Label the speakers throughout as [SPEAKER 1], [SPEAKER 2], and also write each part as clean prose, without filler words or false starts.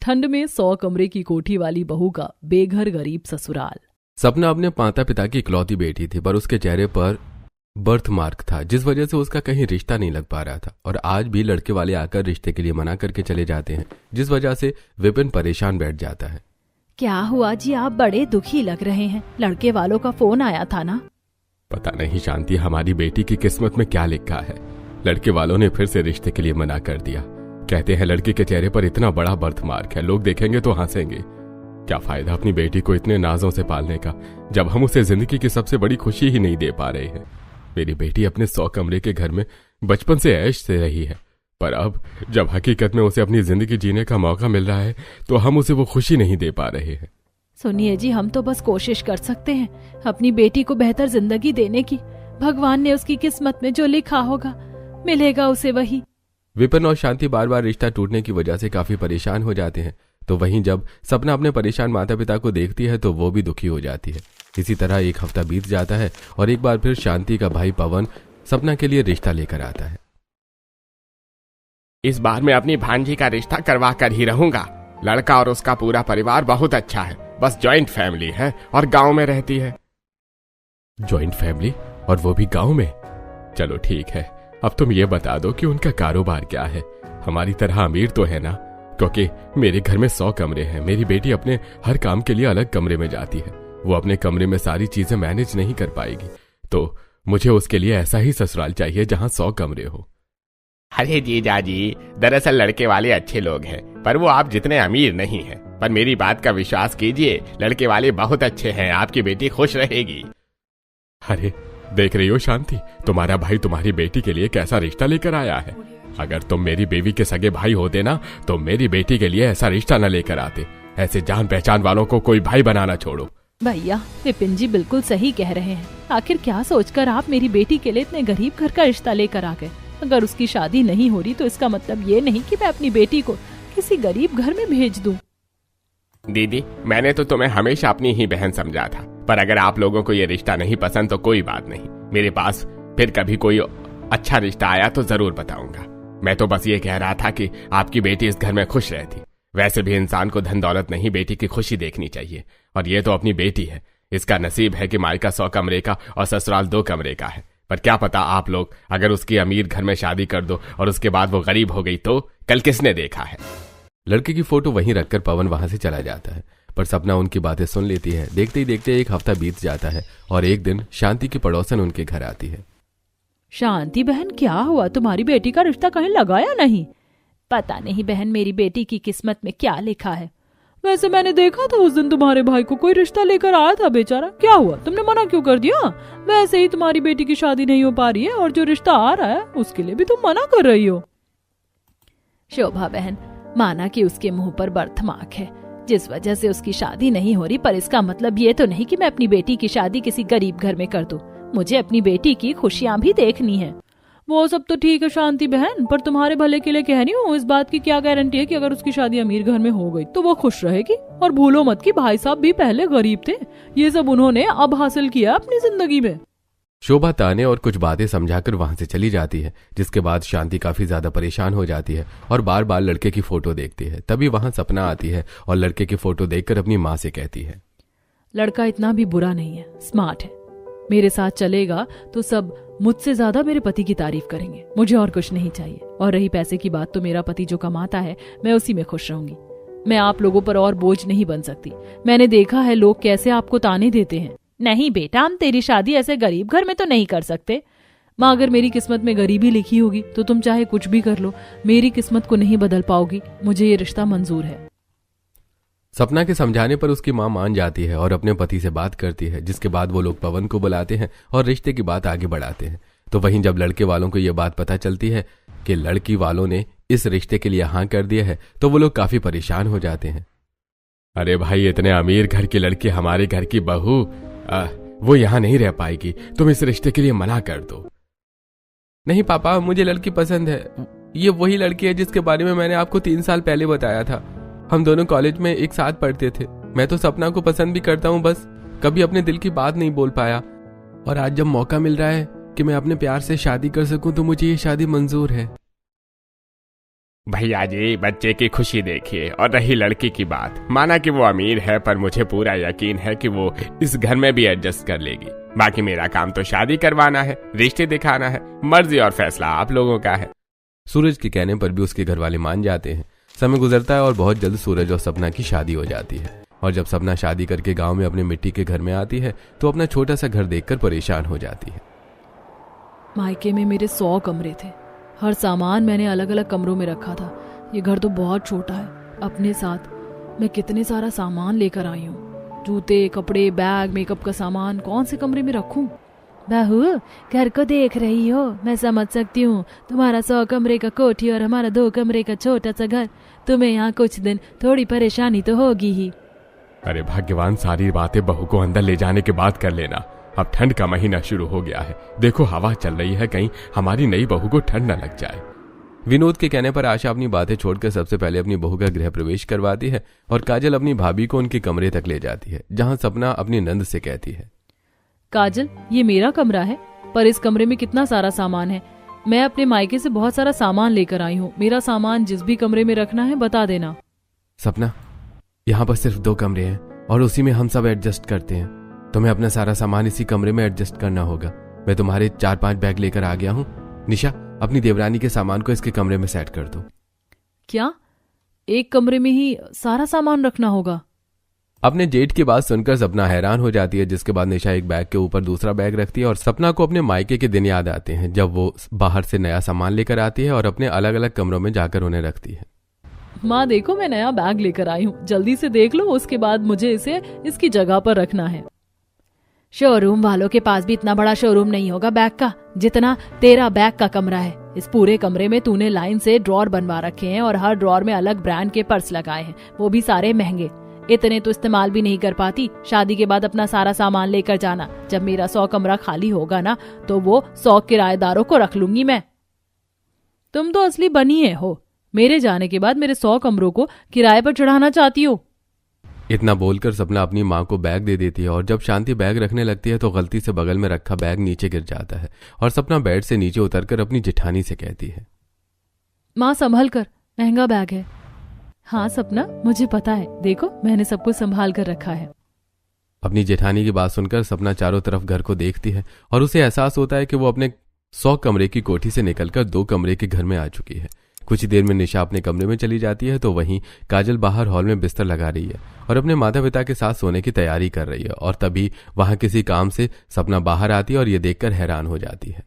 [SPEAKER 1] ठंड में 100 कमरे की कोठी वाली बहू का बेघर गरीब ससुराल।
[SPEAKER 2] सपना अपने माता पिता की इकलौती बेटी थी, पर उसके चेहरे पर बर्थ मार्क था, जिस वजह से उसका कहीं रिश्ता नहीं लग पा रहा था। और आज भी लड़के वाले आकर रिश्ते के लिए मना करके चले जाते हैं, जिस वजह से विपिन परेशान बैठ जाता है।
[SPEAKER 1] क्या हुआ जी, आप बड़े दुखी लग रहे हैं। लड़के वालों का फोन आया था ना?
[SPEAKER 2] पता नहीं शांति, हमारी बेटी की किस्मत में क्या लिखा है। लड़के वालों ने फिर से रिश्ते के लिए मना कर दिया। कहते हैं लड़की के चेहरे पर इतना बड़ा बर्थ मार्क है, लोग देखेंगे तो हंसेंगे। क्या फायदा अपनी बेटी को इतने नाजों से पालने का, जब हम उसे जिंदगी की सबसे बड़ी खुशी ही नहीं दे पा रहे हैं। मेरी बेटी अपने 100 कमरे के घर में बचपन से ऐश से रही है, पर अब जब हकीकत में उसे अपनी जिंदगी जीने का मौका मिल रहा है तो हम उसे वो खुशी नहीं दे पा रहे हैं।
[SPEAKER 1] सुनिए जी, हम तो बस कोशिश कर सकते हैं अपनी बेटी को बेहतर जिंदगी देने की। भगवान ने उसकी किस्मत में जो लिखा होगा मिलेगा उसे वही।
[SPEAKER 2] विपिन और शांति बार बार रिश्ता टूटने की वजह से काफी परेशान हो जाते हैं। तो वहीं जब सपना अपने परेशान माता पिता को देखती है तो वो भी दुखी हो जाती है। इसी तरह एक हफ्ता बीत जाता है और एक बार फिर शांति का भाई पवन सपना के लिए रिश्ता लेकर आता है।
[SPEAKER 3] इस बार मैं अपनी भांजी का रिश्ता करवा कर ही रहूंगा। लड़का और उसका पूरा परिवार बहुत अच्छा है, बस जॉइंट फैमिली है और गांव में रहती है।
[SPEAKER 2] जॉइंट फैमिली और वो भी गांव में? चलो ठीक है, अब तुम ये बता दो कि उनका कारोबार क्या है। हमारी तरह अमीर तो है ना? क्योंकि मेरे घर में 100 कमरे हैं। मेरी बेटी अपने हर काम के लिए अलग कमरे में जाती है। वो अपने कमरे में सारी चीजें मैनेज नहीं कर पाएगी, तो मुझे उसके लिए ऐसा ही ससुराल चाहिए जहां 100 कमरे हो।
[SPEAKER 3] अरे जीजा जी, दरअसल लड़के वाले अच्छे लोग हैं, पर वो आप जितने अमीर नहीं हैं। पर मेरी बात का विश्वास कीजिए, लड़के वाले बहुत अच्छे हैं, आपकी बेटी खुश रहेगी।
[SPEAKER 2] अरे देख रही हो शांति, तुम्हारा भाई तुम्हारी बेटी के लिए कैसा रिश्ता लेकर आया है। अगर तुम मेरी बेबी के सगे भाई होते ना तो मेरी बेटी के लिए ऐसा रिश्ता न लेकर आते। ऐसे जान पहचान वालों को कोई भाई बनाना छोड़ो।
[SPEAKER 1] भैया, विपिन जी बिल्कुल सही कह रहे हैं। आखिर क्या सोचकर आप मेरी बेटी के लिए इतने गरीब घर का रिश्ता लेकर आ गए। अगर उसकी शादी नहीं हो रही तो इसका मतलब ये नहीं कि मैं अपनी बेटी को किसी गरीब घर में भेज दूं।
[SPEAKER 3] दीदी, मैंने तो तुम्हें हमेशा अपनी ही बहन समझा था, पर अगर आप लोगों को ये रिश्ता नहीं पसंद तो कोई बात नहीं। मेरे पास फिर कभी कोई अच्छा रिश्ता आया तो जरूर बताऊंगा। मैं तो बस ये कह रहा था कि आपकी बेटी इस घर में खुश रहती। वैसे भी इंसान को धन दौलत नहीं, बेटी की खुशी देखनी चाहिए। और ये तो अपनी बेटी है, इसका नसीब है कि मायका 100 कमरे का और ससुराल 2 कमरे का है। पर क्या पता आप लोग अगर उसकी अमीर घर में शादी कर दो और उसके बाद वो गरीब हो गई तो कल किसने देखा है।
[SPEAKER 2] लड़के की फोटो वहीं रखकर पवन वहां से चला जाता है, पर सपना उनकी बातें सुन लेती है। देखते ही देखते एक हफ्ता बीत जाता है और एक दिन शांति की पड़ोसन उनके घर आती है।
[SPEAKER 1] शांति बहन, क्या हुआ? तुम्हारी बेटी का रिश्ता कहीं लगाया नहीं? पता नहीं बहन, मेरी बेटी की किस्मत में क्या लिखा है। वैसे मैंने देखा था उस दिन तुम्हारे भाई को कोई रिश्ता लेकर आया था। बेचारा, क्या हुआ? तुमने मना क्यों कर दिया? वैसे ही तुम्हारी बेटी की शादी नहीं हो पा रही है और जो रिश्ता आ रहा है उसके लिए भी तुम मना कर रही हो। शोभा बहन, माना कि उसके मुंह पर बर्थमार्क है जिस वजह से उसकी शादी नहीं हो रही, पर इसका मतलब ये तो नहीं कि मैं अपनी बेटी की शादी किसी गरीब घर में कर दूं। मुझे अपनी बेटी की खुशियां भी देखनी है। वो सब तो ठीक है शांति बहन, पर तुम्हारे भले के लिए कह रही हूँ, इस बात की क्या गारंटी है कि अगर उसकी शादी अमीर घर में हो गई तो वो खुश रहेगी। और भूलो मत कि भाई साहब भी पहले गरीब थे। ये सब उन्होंने अब हासिल किया अपनी जिंदगी में।
[SPEAKER 2] शोभा ताने और कुछ बातें समझाकर वहां से चली जाती है, जिसके बाद शांति काफी ज्यादा परेशान हो जाती है और बार बार लड़के की फोटो देखती है। तभी वहां सपना आती है और लड़के की फोटो देखकर अपनी माँ से कहती है,
[SPEAKER 1] लड़का इतना भी बुरा नहीं है, स्मार्ट है। मेरे साथ चलेगा तो सब मुझसे ज्यादा मेरे पति की तारीफ करेंगे। मुझे और कुछ नहीं चाहिए। और रही पैसे की बात, तो मेरा पति जो कमाता है मैं उसी में खुश रहूंगी। मैं आप लोगों पर और बोझ नहीं बन सकती। मैंने देखा है लोग कैसे आपको ताने देते हैं। नहीं बेटा, हम तेरी शादी ऐसे गरीब घर में तो नहीं कर सकते। माँ, अगर मेरी किस्मत में गरीबी लिखी होगी तो तुम चाहे कुछ भी कर लो, मेरी किस्मत को नहीं बदल पाओगी। मुझे ये रिश्ता मंजूर है।
[SPEAKER 2] सपना के समझाने पर उसकी मां मान जाती है और अपने पति से बात करती है, जिसके बाद वो लोग पवन को बुलाते हैं और रिश्ते की बात आगे बढ़ाते हैं। तो वहीं जब लड़के वालों को यह बात पता चलती है कि लड़की वालों ने इस रिश्ते के लिए हाँ कर दिया है तो वो लोग काफी परेशान हो जाते हैं। अरे भाई, इतने अमीर घर की लड़की हमारे घर की बहू, वो यहाँ नहीं रह पाएगी। तुम इस रिश्ते के लिए मना कर दो। नहीं पापा, मुझे लड़की पसंद है। ये वही लड़की है जिसके बारे में मैंने आपको 3 साल पहले बताया था। हम दोनों कॉलेज में एक साथ पढ़ते थे। मैं तो सपना को पसंद भी करता हूँ, बस कभी अपने दिल की बात नहीं बोल पाया। और आज जब मौका मिल रहा है कि मैं अपने प्यार से शादी कर सकूं तो मुझे ये शादी मंजूर है।
[SPEAKER 3] भैया जी, बच्चे की खुशी देखिए। और रही लड़की की बात, माना कि वो अमीर है, पर मुझे पूरा यकीन है कि वो इस घर में भी एडजस्ट कर लेगी। बाकी मेरा काम तो शादी करवाना है, रिश्ते दिखाना है। मर्जी और फैसला आप लोगों का है।
[SPEAKER 2] सूरज के कहने पर भी उसके घर वाले मान जाते हैं। समय गुजरता है और बहुत जल्द सूरज और सपना की शादी हो जाती है। और जब सपना शादी करके गांव में अपने मिट्टी के घर में आती है तो अपना छोटा सा घर देखकर परेशान हो जाती है।
[SPEAKER 1] मायके में मेरे 100 कमरे थे। हर सामान मैंने अलग अलग कमरों में रखा था। ये घर तो बहुत छोटा है। अपने साथ मैं कितने सारा सामान लेकर आई हूँ। जूते, कपड़े, बैग, मेकअप का सामान कौन से कमरे में रखूं? बहू, घर को देख रही हो, मैं समझ सकती हूँ। तुम्हारा 100 कमरे का कोठी और हमारा 2 कमरे का छोटा सा घर। तुम्हें यहाँ कुछ दिन थोड़ी परेशानी तो होगी ही।
[SPEAKER 3] अरे भाग्यवान, सारी बातें बहू को अंदर ले जाने के बाद कर लेना। अब ठंड का महीना शुरू हो गया है। देखो हवा चल रही है, कहीं हमारी नई बहू को ठंड न लग जाए।
[SPEAKER 2] विनोद के कहने पर आशा अपनी बातें छोड़कर सबसे पहले अपनी बहू का गृह प्रवेश करवाती है और काजल अपनी भाभी को उनके कमरे तक ले जाती है, जहां सपना अपनी नंद से कहती है,
[SPEAKER 1] काजल, ये मेरा कमरा है, पर इस कमरे में कितना सारा सामान है। मैं अपने मायके से बहुत सारा सामान लेकर आई हूँ। मेरा सामान जिस भी कमरे में रखना है बता देना।
[SPEAKER 2] सपना, यहाँ पर सिर्फ 2 कमरे हैं और उसी में हम सब एडजस्ट करते हैं। तुम्हें अपना सारा सामान इसी कमरे में एडजस्ट करना होगा। मैं तुम्हारे 4-5 बैग लेकर आ गया हूँ। निशा, अपनी देवरानी के सामान को इसके कमरे में सेट कर दो।
[SPEAKER 1] क्या? एक कमरे में ही सारा सामान रखना होगा?
[SPEAKER 2] अपने जेठ की बात सुनकर सपना हैरान हो जाती है, जिसके बाद निशा एक बैग के ऊपर दूसरा बैग रखती है और सपना को अपने मायके के दिन याद आते हैं जब वो बाहर से नया सामान लेकर आती है और अपने अलग अलग कमरों में जाकर उन्हें रखती है।
[SPEAKER 1] माँ देखो, मैं नया बैग लेकर आई हूँ, जल्दी से देख लो, उसके बाद मुझे इसे इसकी जगह पर रखना है। शोरूम वालों के पास भी इतना बड़ा शोरूम नहीं होगा बैग का, जितना तेरा बैग का कमरा है। इस पूरे कमरे में तूने लाइन से ड्रॉर बनवा रखे हैं और हर ड्रॉर में अलग ब्रांड के पर्स लगाए हैं, वो भी सारे महंगे। इतने तो इस्तेमाल भी नहीं कर पाती। शादी के बाद अपना सारा सामान लेकर जाना। जब मेरा 100 कमरा खाली होगा ना, तो वो 100 किराएदारों को रख लूंगी मैं। तुम तो असली बनिए हो। मेरे जाने के बाद मेरे 100 कमरों को किराए पर चढ़ाना चाहती हो।
[SPEAKER 2] इतना बोलकर सपना अपनी माँ को बैग दे देती है और जब शांति बैग रखने लगती है तो गलती से बगल में रखा बैग नीचे गिर जाता है और सपना बेड से नीचे उतरकर अपनी जेठानी से कहती है,
[SPEAKER 1] माँ संभल कर, महंगा बैग है। हाँ सपना, मुझे पता है, देखो मैंने सब कुछ संभाल कर रखा है।
[SPEAKER 2] अपनी जेठानी की बात सुनकर सपना चारों तरफ घर को देखती है और उसे एहसास होता है कि वो अपने 100 कमरे की कोठी से निकलकर 2 कमरे के घर में आ चुकी है। कुछ ही देर में निशा अपने कमरे में चली जाती है तो वहीं काजल बाहर हॉल में बिस्तर लगा रही है और अपने माता पिता के साथ सोने की तैयारी कर रही है। और तभी वहां किसी काम से सपना बाहर आती है और ये देखकर हैरान हो जाती है।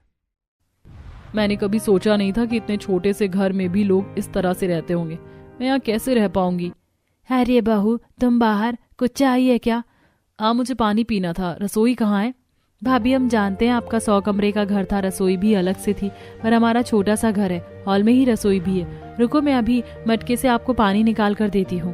[SPEAKER 1] मैंने कभी सोचा नहीं था कि इतने छोटे से घर में भी लोग इस तरह से रहते होंगे। मैं यहाँ कैसे रह पाऊंगी? अरे बहू, तुम बाहर, कुछ चाहिए क्या? हाँ, मुझे पानी पीना था। रसोई कहाँ है? भाभी, हम जानते हैं आपका 100 कमरे का घर था, रसोई भी अलग से थी, पर हमारा छोटा सा घर है, हॉल में ही रसोई भी है। रुको, मैं अभी मटके से आपको पानी निकाल कर देती हूँ।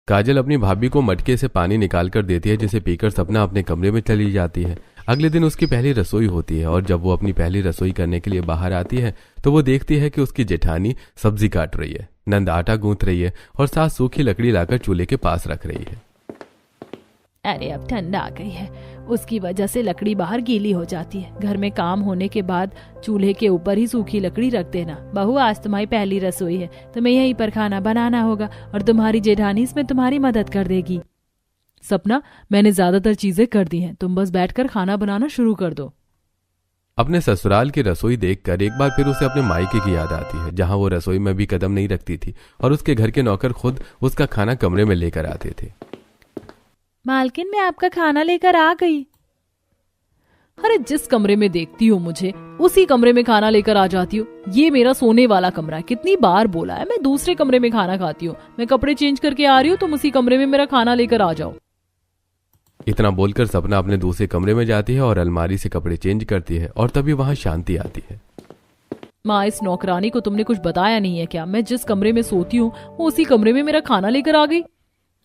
[SPEAKER 2] काजल अपनी भाभी को मटके से पानी निकाल कर देती है, जिसे पीकर सपना अपने कमरे में चली जाती है। अगले दिन उसकी पहली रसोई होती है और जब वो अपनी पहली रसोई करने के लिए बाहर आती है तो वो देखती है कि उसकी जेठानी सब्जी काट रही है, नंद आटा गूंथ रही है और सास सूखी लकड़ी लाकर चूल्हे के पास रख रही है।
[SPEAKER 1] अरे अब ठंड आ गई है, उसकी वजह से लकड़ी बाहर गीली हो जाती है। घर में काम होने के बाद चूल्हे के ऊपर ही सूखी लकड़ी रख देना। बहू, आज तुम्हारी पहली रसोई है, तुम्हें यहीं पर खाना बनाना होगा और तुम्हारी जेठानी इसमें तुम्हारी मदद कर देगी। सपना, मैंने ज्यादातर चीजें कर दी हैं, तुम बस बैठकर खाना बनाना शुरू कर दो।
[SPEAKER 2] अपने ससुराल की रसोई देखकर एक बार फिर उसे अपने मायके की याद आती है, जहां वो रसोई में भी कदम नहीं रखती थी और उसके घर के नौकर खुद उसका खाना कमरे में लेकर आते थे।
[SPEAKER 1] मालकिन, मैं आपका खाना लेकर आ गई। अरे जिस कमरे में देखती हो मुझे, उसी कमरे में खाना लेकर आ जाती हो। ये मेरा सोने वाला कमरा है, कितनी बार बोला है, मैं दूसरे कमरे में खाना खाती हूँ। मैं कपड़े चेंज करके आ रही हूँ, तुम उसी कमरे में मेरा खाना लेकर आ जाओ।
[SPEAKER 2] इतना बोलकर सपना अपने दूसरे कमरे में जाती है और अलमारी से कपड़े चेंज करती है और तभी वहां शांति आती है।
[SPEAKER 1] माँ, इस नौकरानी को तुमने कुछ बताया नहीं है क्या? मैं जिस कमरे में सोती हूँ वो उसी कमरे में मेरा खाना लेकर आ गई।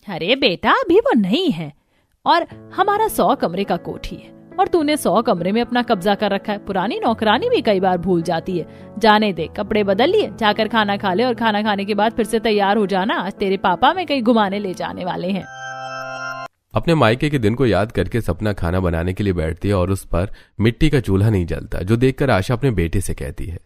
[SPEAKER 1] अरे बेटा, अभी वो नहीं है और हमारा 100 कमरे का कोठी है और तूने 100 कमरे में अपना कब्जा कर रखा है। पुरानी नौकरानी भी कई बार भूल जाती है। जाने दे, कपड़े बदल लिए, जाकर खाना खा ले और खाना खाने के बाद फिर से तैयार हो जाना। आज तेरे पापा में कहीं घुमाने ले जाने वाले हैं।
[SPEAKER 2] अपने मायके के दिन को याद करके सपना खाना बनाने के लिए बैठती है और उस पर मिट्टी का चूल्हा नहीं जलता, जो देखकर आशा अपने बेटे से कहती है,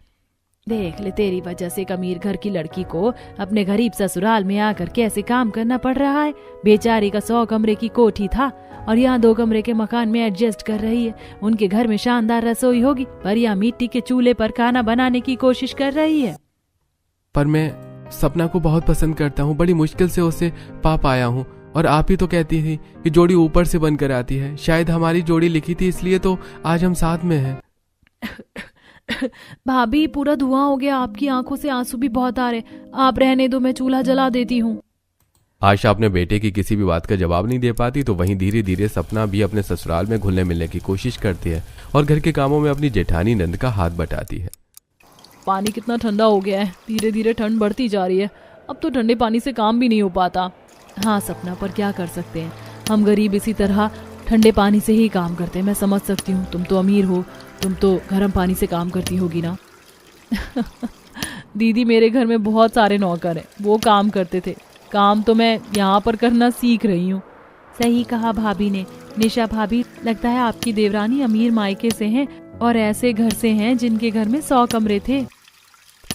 [SPEAKER 1] देख ले, तेरी वजह से एक अमीर घर की लड़की को अपने गरीब ससुराल में आकर कैसे काम करना पड़ रहा है। बेचारी का 100 कमरे की कोठी था और यहाँ 2 कमरे के मकान में एडजस्ट कर रही है। उनके घर में शानदार रसोई होगी, पर यहाँ मिट्टी के चूल्हे पर खाना बनाने की कोशिश कर रही है।
[SPEAKER 2] पर मैं सपना को बहुत पसंद करता हूँ, बड़ी मुश्किल से उसे पा पाया हूँ। और आप ही तो कहती थी कि जोड़ी ऊपर से बनकर आती है। शायद हमारी जोड़ी लिखी थी, इसलिए तो आज हम साथ में हैं।
[SPEAKER 1] भाभी, पूरा धुआं हो गया, आपकी आंखों से आंसू भी बहुत आ रहे। आप रहने दो, मैं चूल्हा जला देती हूँ।
[SPEAKER 2] आशा अपने बेटे की किसी भी बात का जवाब नहीं दे पाती, तो वहीं धीरे धीरे सपना भी अपने ससुराल में घुलने मिलने की कोशिश करती है और घर के कामों में अपनी जेठानी नंद का हाथ बटाती है।
[SPEAKER 1] पानी कितना ठंडा हो गया है, धीरे धीरे ठंड बढ़ती जा रही है। अब तो ठंडे पानी से काम भी नहीं हो पाता। हाँ सपना, पर क्या कर सकते हैं, हम गरीब इसी तरह ठंडे पानी से ही काम करते हैं। मैं समझ सकती हूँ, तुम तो अमीर हो, तुम तो गर्म पानी से काम करती होगी ना। दीदी, मेरे घर में बहुत सारे नौकर हैं, वो काम करते थे। काम तो मैं यहाँ पर करना सीख रही हूँ। सही कहा भाभी ने। निशा भाभी, लगता है आपकी देवरानी अमीर मायके से हैं और ऐसे घर से हैं जिनके घर में 100 कमरे थे।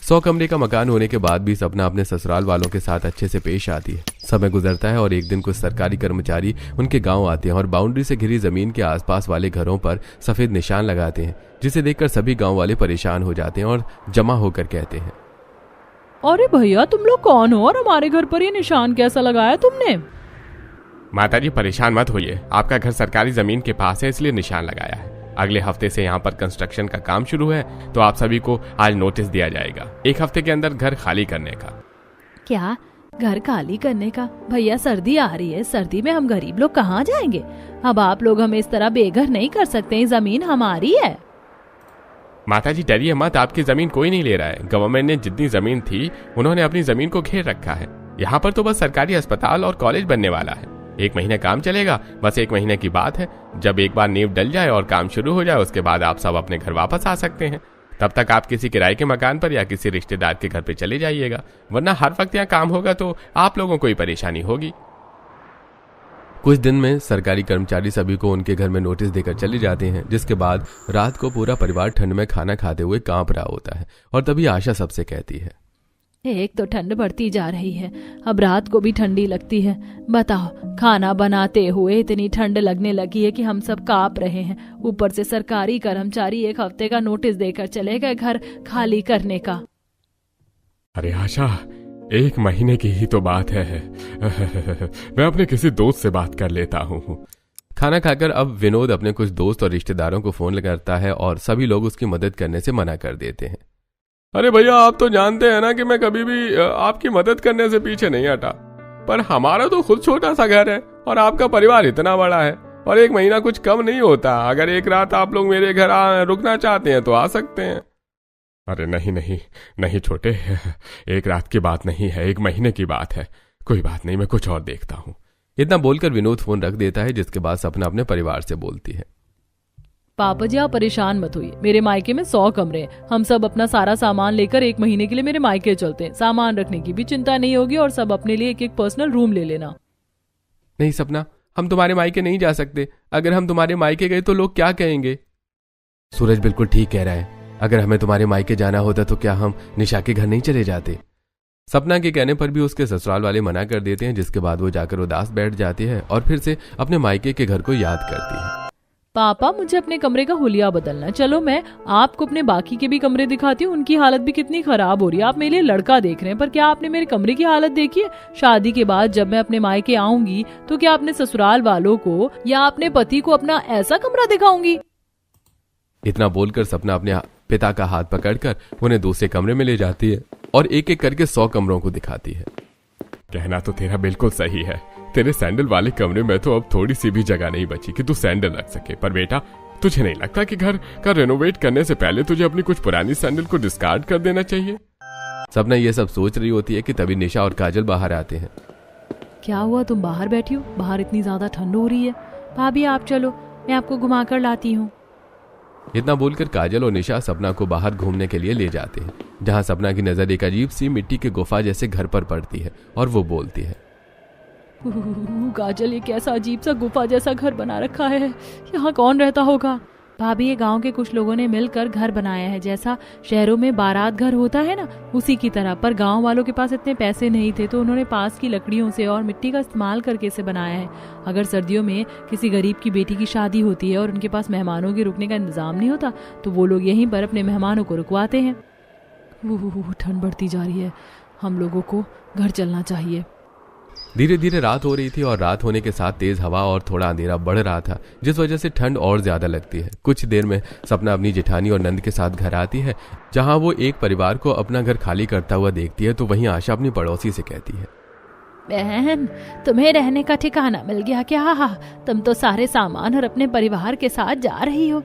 [SPEAKER 2] 100 कमरे का मकान होने के बाद भी सपना अपने ससुराल वालों के साथ अच्छे से पेश आती है। समय गुजरता है और एक दिन कुछ सरकारी कर्मचारी उनके गांव आते हैं और बाउंड्री से घिरी जमीन के आसपास वाले घरों पर सफेद निशान लगाते हैं, जिसे देखकर सभी गांव वाले परेशान हो जाते हैं और जमा होकर कहते हैं,
[SPEAKER 1] अरे भैया, तुम लोग कौन हो और हमारे घर पर ये निशान कैसा लगाया तुमने?
[SPEAKER 3] माताजी, परेशान मत होइए, आपका घर सरकारी जमीन के पास है, इसलिए निशान लगाया है। अगले हफ्ते से यहाँ पर कंस्ट्रक्शन का काम शुरू है, तो आप सभी को आज नोटिस दिया जाएगा, 1 हफ्ते के अंदर घर खाली करने का।
[SPEAKER 1] क्या घर खाली करने का? भैया, सर्दी आ रही है, सर्दी में हम गरीब लोग कहाँ जाएंगे? अब आप लोग हमें इस तरह बेघर नहीं कर सकते, जमीन हमारी है।
[SPEAKER 3] माताजी डरिए मत, आपकी जमीन कोई नहीं ले रहा है। गवर्नमेंट ने जितनी जमीन थी उन्होंने अपनी जमीन को घेर रखा है। यहाँ पर तो बस सरकारी अस्पताल और कॉलेज बनने वाला है। 1 महीने काम चलेगा, बस 1 महीने की बात है। जब एक बार नींव डल जाए और काम शुरू हो जाए, उसके बाद आप सब अपने घर वापस आ सकते हैं। तब तक आप किसी किराए के मकान पर या किसी रिश्तेदार के घर पे चले जाइएगा, वरना हर वक्त यहाँ काम होगा तो आप लोगों को ही परेशानी होगी।
[SPEAKER 2] कुछ दिन में सरकारी कर्मचारी सभी को उनके घर में नोटिस देकर चले जाते हैं, जिसके बाद रात को पूरा परिवार ठंड में खाना खाते हुए कांप रहा होता है। और तभी आशा सबसे कहती है,
[SPEAKER 1] एक तो ठंड बढ़ती जा रही है, अब रात को भी ठंडी लगती है। बताओ, खाना बनाते हुए इतनी ठंड लगने लगी है कि हम सब कांप रहे हैं। ऊपर से सरकारी कर्मचारी 1 हफ्ते का नोटिस देकर चले गए घर खाली करने का।
[SPEAKER 3] अरे आशा, 1 महीने की ही तो बात है। मैं अपने किसी दोस्त से बात कर लेता हूँ।
[SPEAKER 2] खाना खाकर अब विनोद अपने कुछ दोस्त और रिश्तेदारों को फोन करता है और सभी लोग उसकी मदद करने से मना कर देते हैं।
[SPEAKER 3] अरे भैया, आप तो जानते हैं ना कि मैं कभी भी आपकी मदद करने से पीछे नहीं हटा, पर हमारा तो खुद छोटा सा घर है और आपका परिवार इतना बड़ा है, और 1 महीना कुछ कम नहीं होता। अगर 1 रात आप लोग मेरे घर रुकना चाहते हैं तो आ सकते हैं। अरे नहीं नहीं नहीं छोटे, 1 रात की बात नहीं है, 1 महीने की बात है। कोई बात नहीं, मैं कुछ और देखता हूँ।
[SPEAKER 2] इतना बोलकर विनोद फोन रख देता है, जिसके बाद सपना अपने परिवार से बोलती है,
[SPEAKER 1] पापा जी, आप परेशान मत होइए, मेरे मायके में 100 कमरे हैं। हम सब अपना सारा सामान लेकर 1 महीने के लिए मेरे मायके चलते हैं। सामान रखने की भी चिंता नहीं होगी और सब अपने लिए एक पर्सनल रूम ले लेना।
[SPEAKER 2] नहीं सपना, हम तुम्हारे मायके नहीं जा सकते। अगर हम तुम्हारे मायके गए तो लोग क्या कहेंगे? सूरज बिल्कुल ठीक कह रहा है, अगर हमें तुम्हारे मायके जाना होता तो क्या हम निशा के घर नहीं चले जाते? सपना के कहने पर भी उसके ससुराल वाले मना कर देते हैं, जिसके बाद वो जाकर उदास बैठ जाती है और फिर से अपने मायके के घर को याद करती है।
[SPEAKER 1] पापा, मुझे अपने कमरे का हुलिया बदलना। चलो मैं आपको अपने बाकी के भी कमरे दिखाती हूँ, उनकी हालत भी कितनी खराब हो रही है। आप मेरे लिए लड़का देख रहे हैं, पर क्या आपने मेरे कमरे की हालत देखी है? शादी के बाद जब मैं अपने मायके आऊंगी तो क्या अपने ससुराल वालों को या अपने पति को अपना ऐसा कमरा दिखाऊंगी?
[SPEAKER 2] इतना बोलकर सपना अपने पिता का हाथ पकड़कर उन्हें दूसरे कमरे में ले जाती है और एक एक करके 100 कमरों को दिखाती है।
[SPEAKER 3] कहना तो तेरा बिल्कुल सही है, तेरे सैंडल वाले कमरे में तो अब थोड़ी सी भी जगह नहीं बची कि तू सैंडल रख सके। पर बेटा, तुझे नहीं लगता कि घर का रेनोवेट करने से पहले तुझे अपनी कुछ पुरानी सैंडल को डिस्कार्ड कर देना चाहिए?
[SPEAKER 2] सपना ये सब सोच रही होती है कि तभी निशा और काजल बाहर आते हैं।
[SPEAKER 1] क्या हुआ, तुम बाहर बैठी हो? बाहर इतनी ज्यादा ठंड हो रही है। भाभी आप चलो, मैं आपको घुमा कर लाती हूँ।
[SPEAKER 2] इतना बोलकर काजल और निशा सपना को बाहर घूमने के लिए ले जाते हैं, जहाँ सपना की नजर एक अजीब सी मिट्टी के गुफा जैसे घर पर पड़ती है और वो बोलती है,
[SPEAKER 1] काजल, ये कैसा अजीब सा गुफा जैसा घर बना रखा है, यहाँ कौन रहता होगा? भाभी, ये गांव के कुछ लोगों ने मिलकर घर बनाया है, जैसा शहरों में बारात घर होता है ना, उसी की तरह। पर गांव वालों के पास इतने पैसे नहीं थे तो उन्होंने पास की लकड़ियों से और मिट्टी का इस्तेमाल करके इसे बनाया है। अगर सर्दियों में किसी गरीब की बेटी की शादी होती है और उनके पास मेहमानों के रुकने का इंतजाम नहीं होता तो वो लोग यहीं पर अपने मेहमानों को रुकवाते हैं। ठंड बढ़ती जा रही है, हम लोगों को घर चलना चाहिए।
[SPEAKER 2] धीरे धीरे रात हो रही थी और रात होने के साथ तेज हवा और थोड़ा अंधेरा बढ़ रहा था, जिस वजह से ठंड और ज्यादा लगती है। कुछ देर में सपना अपनी जेठानी और नंद के साथ घर आती है, जहां वो एक परिवार को अपना घर खाली करता हुआ देखती है। तो वहीं आशा अपनी पड़ोसी से कहती है,
[SPEAKER 1] बहन, तुम्हें रहने का ठिकाना मिल गया क्या? तुम तो सारे सामान और अपने परिवार के साथ जा रही हो।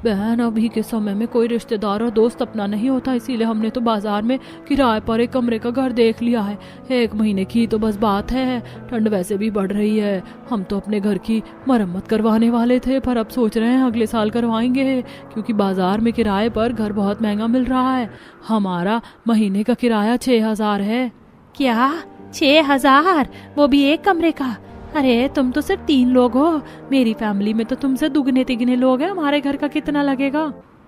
[SPEAKER 1] बहन, अभी के समय में कोई रिश्तेदार और दोस्त अपना नहीं होता, इसीलिए हमने तो बाजार में किराए पर एक कमरे का घर देख लिया है। 1 महीने की तो बस बात है, ठंड वैसे भी बढ़ रही है। हम तो अपने घर की मरम्मत करवाने वाले थे, पर अब सोच रहे हैं अगले साल करवाएंगे, क्योंकि बाजार में किराए पर घर बहुत महंगा मिल रहा है। हमारा महीने का किराया 6,000 है। क्या 6,000? वो भी एक कमरे का? अरे तुम तो सिर्फ 3 लोग हो, मेरी फैमिली में तो तुमसे दुगने तिगने लोग हैं। हमारे घर का कितना लगेगा?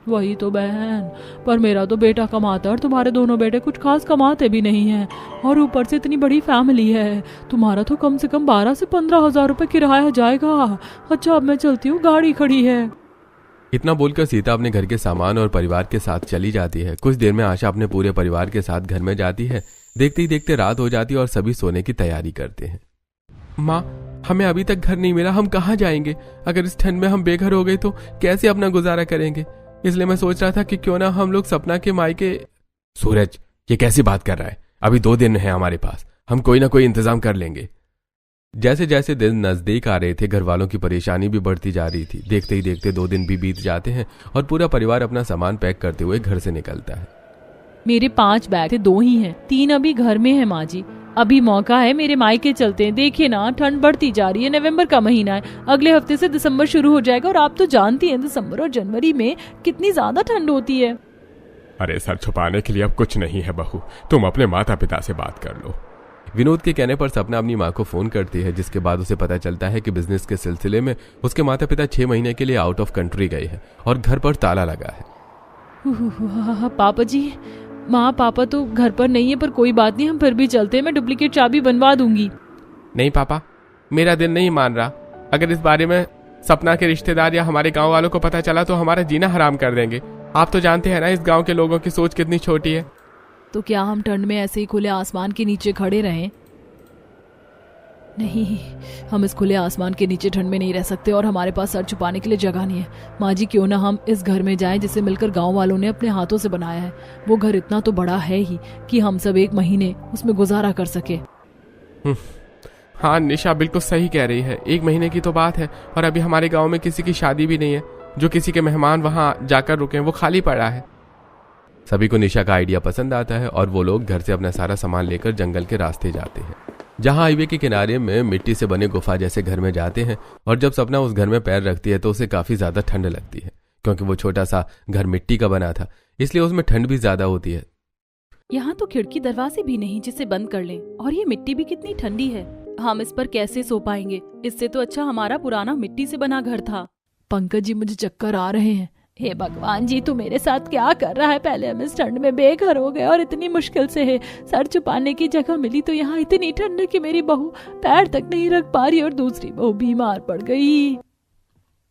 [SPEAKER 1] वही तो बहन, पर मेरा तो बेटा कमाता है और तुम्हारे दोनों बेटे कुछ खास कमाते भी नहीं हैं, और ऊपर से इतनी बड़ी फैमिली है। तुम्हारा तो कम से कम 12 से 15,000 रुपए किराया जाएगा। अच्छा, अब मैं चलती हूँ, गाड़ी खड़ी है।
[SPEAKER 2] इतना बोलकर सीता अपने घर के सामान और परिवार के साथ चली जाती है। कुछ देर में आशा अपने पूरे परिवार के साथ घर में जाती है। देखते ही देखते रात हो जाती है और सभी सोने की तैयारी करते हैं। माँ, हमें अभी तक घर नहीं मिला, हम कहाँ जाएंगे? अगर इस ठंड में हम बेघर हो गए तो कैसे अपना गुजारा करेंगे? इसलिए मैं सोच रहा था कि क्यों ना हम लोग सपना के मायके। सूरज, ये कैसी बात कर रहा है? अभी 2 दिन है हमारे पास, हम कोई ना कोई इंतजाम कर लेंगे। जैसे जैसे दिन नजदीक आ रहे थे, घर वालों की परेशानी भी बढ़ती जा रही थी। देखते ही देखते 2 दिन भी बीत जाते हैं और पूरा परिवार अपना सामान पैक करते हुए घर से निकलता है।
[SPEAKER 1] मेरे 5 बैग थे, 2 ही हैं, 3 अभी घर में है। माँ जी, अभी मौका है, मेरे मायके चलते हैं। देखिए ना, ठंड बढ़ती जा रही है, नवंबर का महीना है, अगले हफ्ते से दिसंबर शुरू हो जाएगा, और आप तो जानती हैं दिसंबर और जनवरी में कितनी ज्यादा ठंड होती है।
[SPEAKER 3] अरे सर छुपाने के लिए अब कुछ नहीं है बहू, तुम अपने माता पिता से बात कर लो।
[SPEAKER 2] विनोद के कहने पर सपना अपनी माँ को फोन करती है, जिसके बाद उसे पता चलता है कि बिजनेस के सिलसिले में उसके माता पिता 6 महीने के लिए आउट ऑफ कंट्री गए हैं और घर पर ताला लगा है।
[SPEAKER 1] पापा जी, माँ पापा तो घर पर नहीं है, पर कोई बात नहीं, हम फिर भी चलते हैं। मैं डुप्लीकेट चाबी बनवा दूंगी।
[SPEAKER 3] नहीं पापा, मेरा दिल नहीं मान रहा। अगर इस बारे में सपना के रिश्तेदार या हमारे गांव वालों को पता चला तो हमारा जीना हराम कर देंगे। आप तो जानते हैं ना इस गांव के लोगों की सोच कितनी छोटी है।
[SPEAKER 1] तो क्या हम ठंड में ऐसे ही खुले आसमान के नीचे खड़े रहें? नहीं, हम इस खुले आसमान के नीचे ठंड में नहीं रह सकते, और हमारे पास सर छुपाने के लिए जगह नहीं है। माँ जी, क्यों ना हम इस घर में जाएं जिसे मिलकर गांव वालों ने अपने हाथों से बनाया है। वो घर इतना तो बड़ा है ही कि हम सब 1 महीने उसमें गुजारा कर सके।
[SPEAKER 3] हाँ, निशा बिल्कुल सही कह रही है। 1 महीने की तो बात है, और अभी हमारे गाँव में किसी की शादी भी नहीं है। जो किसी के मेहमान वहाँ जाकर रुके वो खाली पड़ा है।
[SPEAKER 2] सभी को निशा का आइडिया पसंद आता है और वो लोग घर से अपना सारा सामान लेकर जंगल के रास्ते जाते हैं, जहां हाईवे के किनारे में मिट्टी से बने गुफा जैसे घर में जाते हैं। और जब सपना उस घर में पैर रखती है तो उसे काफी ज्यादा ठंड लगती है, क्योंकि वो छोटा सा घर मिट्टी का बना था, इसलिए उसमें ठंड भी ज्यादा होती है।
[SPEAKER 1] यहाँ तो खिड़की दरवाजे भी नहीं जिसे बंद कर लें, और ये मिट्टी भी कितनी ठंडी है। हम इस पर कैसे सो पाएंगे? इससे तो अच्छा हमारा पुराना मिट्टी से बना घर था। पंकज जी, मुझे चक्कर आ रहे हैं। हे भगवान जी, तू मेरे साथ क्या कर रहा है? पहले हम इस ठंड में बेघर हो गए और इतनी मुश्किल से है सर छुपाने की जगह मिली, तो यहाँ इतनी ठंड है कि मेरी बहू पैर तक नहीं रख पा रही और दूसरी बहू बीमार पड़ गई।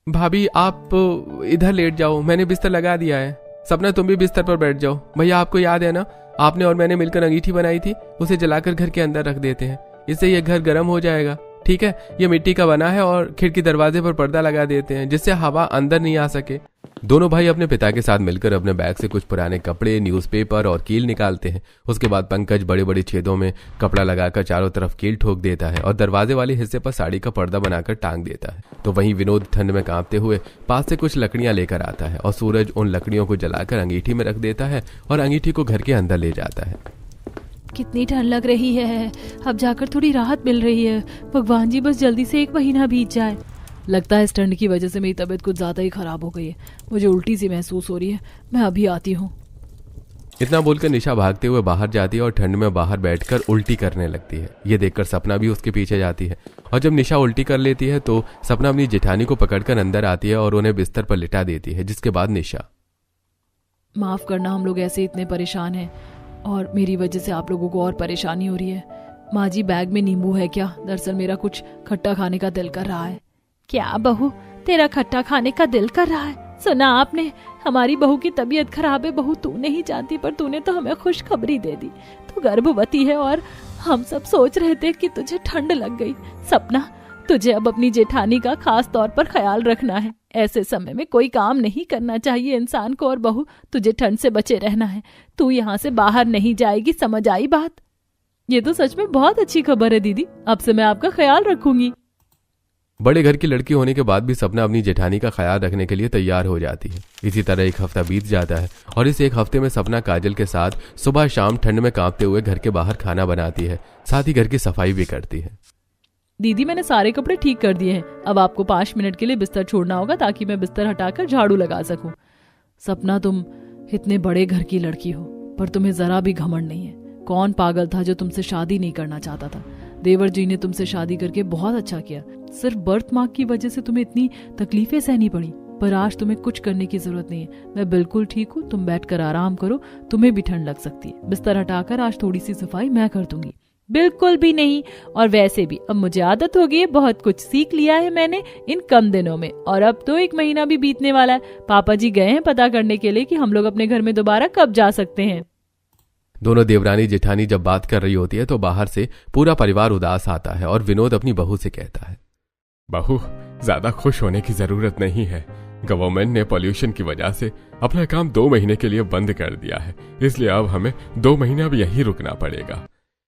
[SPEAKER 3] भाभी, आप इधर लेट जाओ, मैंने बिस्तर लगा दिया है। सपना, तुम भी बिस्तर पर बैठ जाओ। भैया, आपको याद है ना, आपने और मैंने मिलकर अंगीठी बनाई थी, उसे जलाकर घर के अंदर रख देते हैं, इससे ये घर गर्म हो जाएगा। ठीक है, ये मिट्टी का बना है, और खिड़की दरवाजे पर पर्दा लगा देते हैं जिससे हवा अंदर नहीं आ सके। दोनों भाई अपने पिता के साथ मिलकर अपने बैग से कुछ पुराने कपड़े, न्यूज़पेपर और कील निकालते हैं। उसके बाद पंकज बड़े बड़े छेदों में कपड़ा लगाकर चारों तरफ कील ठोक देता है और दरवाजे वाले हिस्से पर साड़ी का पर्दा बनाकर टांग देता है। तो वहीं विनोद ठंड में कांपते हुए पास से कुछ लकड़ियां लेकर आता है और सूरज उन लकड़ियों को जलाकर अंगीठी में रख देता है और अंगीठी को घर के अंदर ले जाता है।
[SPEAKER 1] कितनी ठंड लग रही है, अब जाकर थोड़ी राहत मिल रही है। भगवान जी, बस जल्दी से 1 महीना बीत जाए। लगता है इस ठंड की वजह से मेरी तबीयत कुछ ज्यादा ही खराब हो गई है। मुझे उल्टी सी महसूस हो रही है। मैं अभी आती हूँ।
[SPEAKER 2] इतना बोलकर निशा भागते हुए बाहर जाती है और ठंड में बाहर बैठकर उल्टी करने लगती है। ये देखकर सपना भी उसके पीछे जाती है और जब निशा उल्टी कर लेती है तो सपना अपनी जेठानी को पकड़कर अंदर आती है और उन्हें बिस्तर पर लिटा देती है, जिसके बाद निशा,
[SPEAKER 1] माफ करना, हम लोग ऐसे इतने परेशान हैं और मेरी वजह से आप लोगों को और परेशानी हो रही है। माँ जी, बैग में नींबू है क्या? दरअसल मेरा कुछ खट्टा खाने का दिल कर रहा है। क्या बहू, तेरा खट्टा खाने का दिल कर रहा है? सुना आपने, हमारी बहू की तबीयत खराब है। बहू तू नहीं जानती, पर तूने तो हमें खुशखबरी दे दी। तू गर्भवती है और हम सब सोच रहे थे कि तुझे ठंड लग गई। सपना, तुझे अब अपनी जेठानी का खास तौर पर ख्याल रखना है। ऐसे समय में कोई काम नहीं करना चाहिए इंसान को। और बहू, तुझे ठंड से बचे रहना है। तू यहाँ से बाहर नहीं जाएगी, समझ आई बात? ये तो सच में बहुत अच्छी खबर है दीदी, अब से मैं आपका ख्याल रखूंगी।
[SPEAKER 2] बड़े घर की लड़की होने के बाद भी सपना अपनी जेठानी का ख्याल रखने के लिए तैयार हो जाती है। इसी तरह एक हफ्ता बीत जाता है और इस एक हफ्ते में सपना काजल के साथ सुबह शाम ठंड में कांपते हुए घर के बाहर खाना बनाती है, साथ ही घर की सफाई भी करती है।
[SPEAKER 1] दीदी, मैंने सारे कपड़े ठीक कर दिए हैं। अब आपको 5 मिनट के लिए बिस्तर छोड़ना होगा ताकि मैं बिस्तर हटाकर झाड़ू लगा सकूं। सपना, तुम इतने बड़े घर की लड़की हो पर तुम्हें जरा भी घमंड नहीं है। कौन पागल था जो तुमसे शादी नहीं करना चाहता था? देवर जी ने तुमसे शादी करके बहुत अच्छा किया। सिर्फ बर्थ मार्क की वजह से तुम्हें इतनी तकलीफें सहनी पड़ी, पर आज तुम्हें कुछ करने की जरूरत नहीं है। मैं बिल्कुल ठीक हूँ, तुम बैठकर आराम करो। तुम्हें भी ठंड लग सकती है। बिस्तर हटाकर आज थोड़ी सी सफाई मैं कर दूंगी। बिल्कुल भी नहीं, और वैसे भी अब मुझे आदत हो गई है। बहुत कुछ सीख लिया है मैंने इन कम दिनों में, और अब तो 1 महीना भी बीतने वाला है। पापा जी गए हैं पता करने के लिए कि हम लोग अपने घर में दोबारा कब जा सकते हैं।
[SPEAKER 2] दोनों देवरानी जेठानी जब बात कर रही होती है तो बाहर से पूरा परिवार उदास आता है और विनोद अपनी बहू से कहता है,
[SPEAKER 3] बहू, ज्यादा खुश होने की जरूरत नहीं है। गवर्नमेंट ने पॉल्यूशन की वजह से अपना काम 2 महीने के लिए बंद कर दिया है, इसलिए अब हमें 2 महीना भी यहीं रुकना पड़ेगा।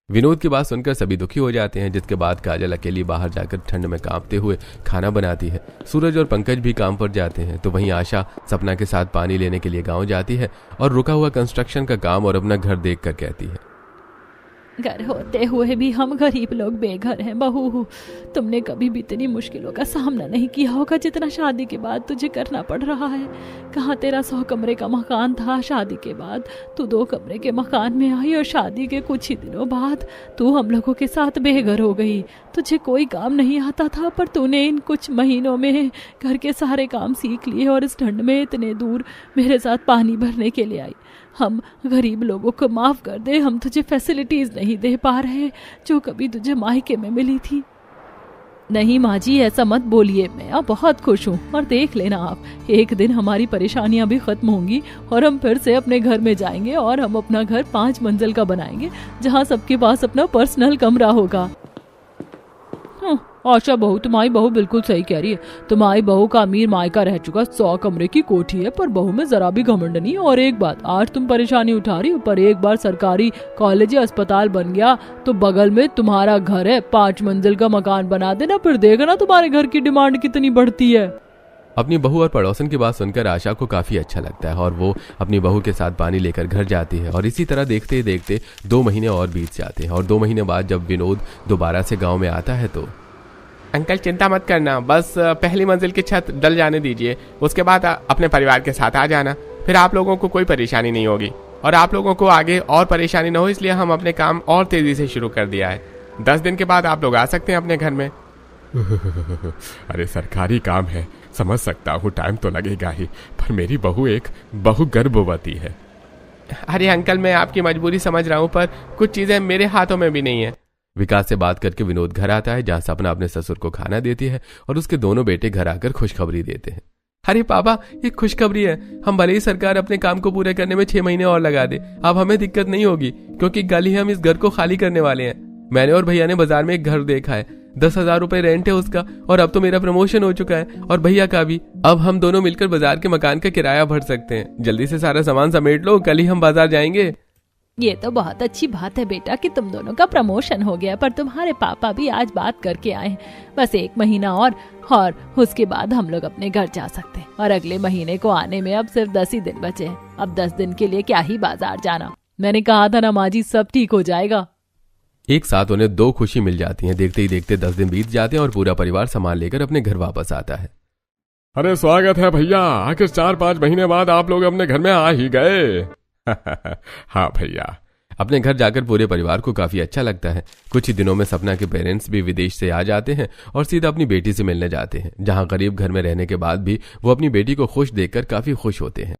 [SPEAKER 2] विनोद की बात सुनकर सभी दुखी हो जाते हैं, जिसके बाद काजल अकेली बाहर जाकर ठंड में कांपते हुए खाना बनाती है। सूरज और पंकज भी काम पर जाते हैं, तो वहीं आशा सपना के साथ पानी लेने के लिए गांव जाती है और रुका हुआ कंस्ट्रक्शन का काम और अपना घर देखकर कहती है,
[SPEAKER 1] घर होते हुए भी हम गरीब लोग बेघर हैं। बहू, तुमने कभी भी इतनी मुश्किलों का सामना नहीं किया होगा जितना शादी के बाद तुझे करना पड़ रहा है। कहाँ तेरा 100 कमरे का मकान था, शादी के बाद तू 2 कमरे के मकान में आई और शादी के कुछ ही दिनों बाद तू हम लोगों के साथ बेघर हो गई। तुझे कोई काम नहीं आता था, पर तूने इन कुछ महीनों में घर के सारे काम सीख लिए और इस ठंड में इतने दूर मेरे साथ पानी भरने के लिए आई। हम गरीब लोगों को माफ कर दे, हम तुझे फैसिलिटीज नहीं दे पा रहे जो कभी तुझे मायके में मिली थी। नहीं माँ जी, ऐसा मत बोलिए, मैं अब बहुत खुश हूँ। और देख लेना आप, एक दिन हमारी परेशानियां भी खत्म होंगी और हम फिर से अपने घर में जाएंगे और हम अपना घर 5 मंजिल का बनाएंगे जहाँ सबके पास अपना पर्सनल कमरा होगा। आशा बहू, तुम्हारी बहू बिल्कुल सही कह रही है। तुम्हारी बहू का अमीर मायका रह चुका 100 कमरे की कोठी है, पर बहू में जरा भी घमंड नहीं। और एक बात, आज तुम परेशानी उठा रही हो, पर एक बार सरकारी कॉलेज या अस्पताल बन गया तो बगल में तुम्हारा घर है, 5 मंजिल का मकान बना देना, फिर देखना तुम्हारे घर की डिमांड कितनी बढ़ती है।
[SPEAKER 2] अपनी बहू और पड़ोसन की बात सुनकर आशा को काफी अच्छा लगता है और वो अपनी बहू के साथ पानी लेकर घर जाती है। और इसी तरह देखते ही देखते 2 महीने और बीत जाते हैं और 2 महीने बाद जब विनोद दोबारा से गाँव में आता है तो,
[SPEAKER 3] अंकल चिंता मत करना, बस पहली मंजिल की छत डल जाने दीजिए, उसके बाद अपने परिवार के साथ आ जाना, फिर आप लोगों को कोई परेशानी नहीं होगी और आप लोगों को आगे और परेशानी न हो, इसलिए हम अपने काम और तेजी से शुरू कर दिया है। 10 दिन के बाद आप लोग आ सकते हैं अपने घर में। अरे सरकारी काम है, समझ सकता हूँ, टाइम तो लगेगा ही, पर मेरी बहू एक बहु गर्भवती है। अरे अंकल, मैं आपकी मजबूरी समझ रहा हूँ, पर कुछ चीजें मेरे हाथों में भी नहीं है।
[SPEAKER 2] विकास से बात करके विनोद घर आता है, जहां सपना अपने ससुर को खाना देती है और उसके दोनों बेटे घर आकर खुशखबरी देते हैं। अरे पापा, ये खुशखबरी है, हम भले ही सरकार अपने काम को पूरे करने में 6 महीने और लगा दे, अब हमें दिक्कत नहीं होगी, क्योंकि कल ही हम इस घर को खाली करने वाले हैं। मैंने और भैया ने बाजार में एक घर देखा है, 10,000 रुपए रेंट है उसका, और अब तो मेरा प्रमोशन हो चुका है और भैया का भी। अब हम दोनों मिलकर बाजार के मकान का किराया भर सकते हैं। जल्दी से सारा सामान समेट लो, कल ही हम बाजार जाएंगे।
[SPEAKER 1] ये तो बहुत अच्छी बात है बेटा कि तुम दोनों का प्रमोशन हो गया, पर तुम्हारे पापा भी आज बात करके आए हैं। बस 1 महीना और उसके बाद हम लोग अपने घर जा सकते हैं। और अगले महीने को आने में अब सिर्फ 10 ही दिन बचे हैं। अब 10 दिन के लिए क्या ही बाजार जाना। मैंने कहा था ना माँ जी, सब ठीक हो जाएगा।
[SPEAKER 2] एक साथ उन्हें 2 खुशी मिल जाती है। देखते ही देखते 10 दिन बीत जाते हैं और पूरा परिवार सामान लेकर अपने घर वापस आता है।
[SPEAKER 3] अरे स्वागत है भैया, आखिर 4-5 महीने बाद आप लोग अपने घर में आ ही गए। हाँ भैया।
[SPEAKER 2] अपने घर जाकर पूरे परिवार को काफी अच्छा लगता है। कुछ ही दिनों में सपना के पेरेंट्स भी विदेश से आ जाते हैं और सीधा अपनी बेटी से मिलने जाते हैं, जहां गरीब घर में रहने के बाद भी वो अपनी बेटी को खुश देखकर काफी खुश होते हैं।